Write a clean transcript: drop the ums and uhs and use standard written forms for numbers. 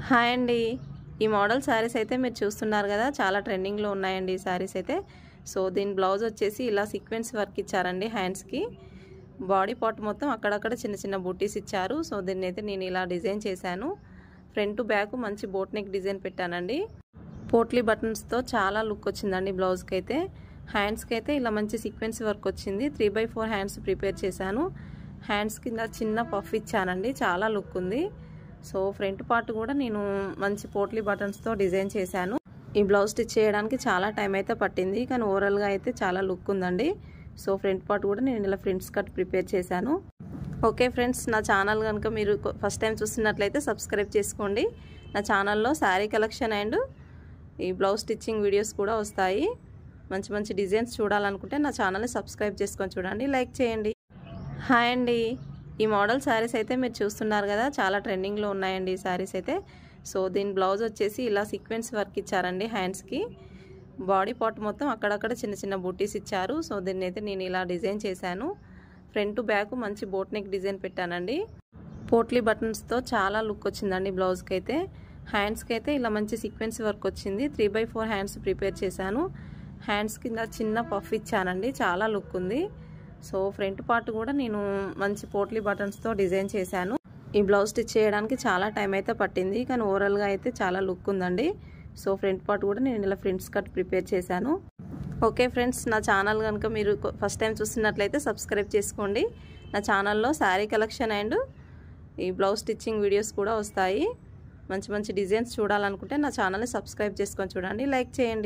Hi అండి। ఈ model saris అయితే మీరు చూస్తున్నారు కదా, చాలా ట్రెండింగ్ లో ఉన్నాయండి ఈ సారీస్ అయితే। సో దీని బ్లౌజ్ వచ్చేసి ఇలా సీక్వెన్స్ వర్క్ ఇచ్చారండి హ్యాండ్స్ కి। బాడీ పార్ట్ మొత్తం అక్కడక్కడ చిన్న చిన్న బూటీస్ ఇచ్చారు। సో దీన్ని అయితే నేను ఇలా డిజైన్ చేశాను। ఫ్రంట్ టు బ్యాక్ మంచి బోట్ నెక్ డిజైన్ పెట్టానండి। పోట్లీ బటన్స్ తో చాలా లుక్ వచ్చిందండి బ్లౌజ్ కి అయితే। హ్యాండ్స్ కి అయితే ఇలా మంచి సీక్వెన్స్ వర్క్ వచ్చింది। 3/4 హ్యాండ్స్ ప్రిపేర్ చేశాను। హ్యాండ్స్ కింద చిన్న పఫ్ ఇచ్చానండి, చాలా లుక్ ఉంది। సో ఫ్రంట్ పార్ట్ కూడా నేను మంచి పోట్లీ బటన్స్ తో డిజైన్ చేశాను। ఈ బ్లౌజ్ స్టిచ్ చేయడానికి చాలా టైం అయితే పట్టింది, కానీ ఓవరాల్ గా అయితే చాలా లుక్ ఉందండి। సో ఫ్రంట్ పార్ట్ కూడా నేను ఇలా ఫ్రంట్ స్కర్ట్ ప్రిపేర్ చేశాను। ఓకే ఫ్రెండ్స్, నా ఛానల్ కనుక మీరు ఫస్ట్ టైం చూస్తున్నట్లయితే సబ్స్క్రైబ్ చేసుకోండి। నా ఛానల్లో శారీ కలెక్షన్ అండ్ ఈ బ్లౌజ్ స్టిచ్చింగ్ వీడియోస్ కూడా వస్తాయి। మంచి మంచి డిజైన్స్ చూడాలనుకుంటే నా ఛానల్ని సబ్స్క్రైబ్ చేసుకొని చూడండి, లైక్ చేయండి। హాయ్ అండి। ఈ మోడల్ సారీస్ అయితే మీరు చూస్తున్నారు కదా, చాలా ట్రెండింగ్ లో ఉన్నాయండి ఈ సారీస్ అయితే। సో దీని బ్లౌజ్ వచ్చేసి ఇలా సీక్వెన్స్ వర్క్ ఇచ్చారండి హ్యాండ్స్ కి। బాడీ పార్ట్ మొత్తం అక్కడక్కడ చిన్న చిన్న బూటీస్ ఇచ్చారు। సో దీన్ని అయితే నేను ఇలా డిజైన్ చేశాను। ఫ్రంట్ టు బ్యాక్ మంచి బోట్ నెక్ డిజైన్ పెట్టానండి। పోట్లీ బటన్స్ తో చాలా లుక్ వచ్చిందండి బ్లౌజ్ కి అయితే। హ్యాండ్స్ కి అయితే ఇలా మంచి సీక్వెన్స్ వర్క్ వచ్చింది। 3/4 హ్యాండ్స్ ప్రిపేర్ చేశాను। హ్యాండ్స్ కింద చిన్న పఫ్ ఇచ్చానండి, చాలా లుక్ ఉంది। సో ఫ్రంట్ పార్ట్ కూడా నేను మంచి పోట్లీ బటన్స్ తో డిజైన్ చేశాను। ఈ బ్లౌజ్ స్టిచ్ చేయడానికి చాలా టైం అయితే పట్టింది, కానీ ఓవరాల్ గా అయితే చాలా లుక్ ఉందండి। సో ఫ్రంట్ పార్ట్ కూడా నేను ఇలా ఫ్రంట్ స్కర్ట్ ప్రిపేర్ చేశాను। ఓకే ఫ్రెండ్స్, నా ఛానల్ కనుక మీరు ఫస్ట్ టైం చూస్తున్నట్లయితే సబ్స్క్రైబ్ చేసుకోండి। నా ఛానల్లో శారీ కలెక్షన్ అండ్ ఈ బ్లౌజ్ స్టిచ్చింగ్ వీడియోస్ కూడా వస్తాయి। మంచి మంచి డిజైన్స్ చూడాలనుకుంటే నా ఛానల్ని సబ్స్క్రైబ్ చేసుకొని చూడండి, లైక్ చేయండి।